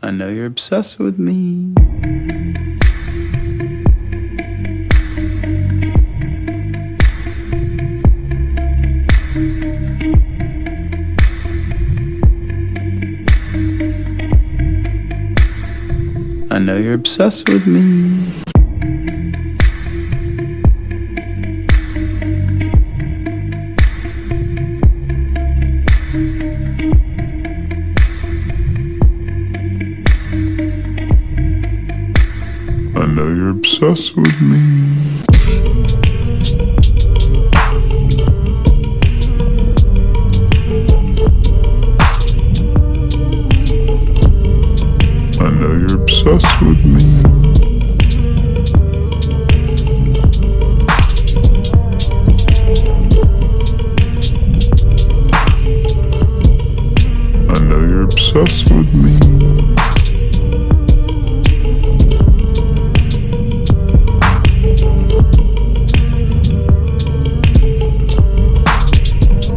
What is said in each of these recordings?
I know you're obsessed with me. I know you're obsessed with me. I know you're obsessed with me. I know you're obsessed with me. I know you're obsessed with me.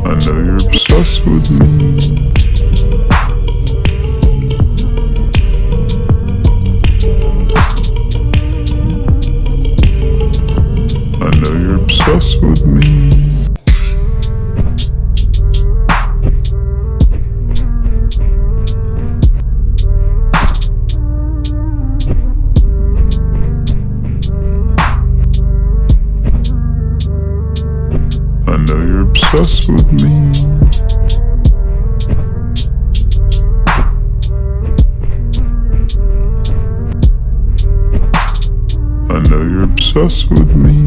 I know you're obsessed with me. I know you're obsessed with me. I know you're obsessed with me. I know you're obsessed with me.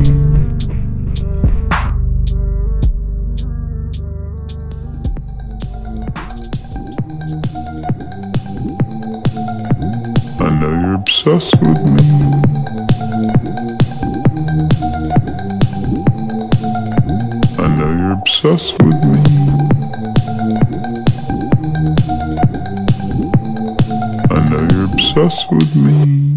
I know you're obsessed with me. I know you're obsessed with me. I know you're obsessed with me.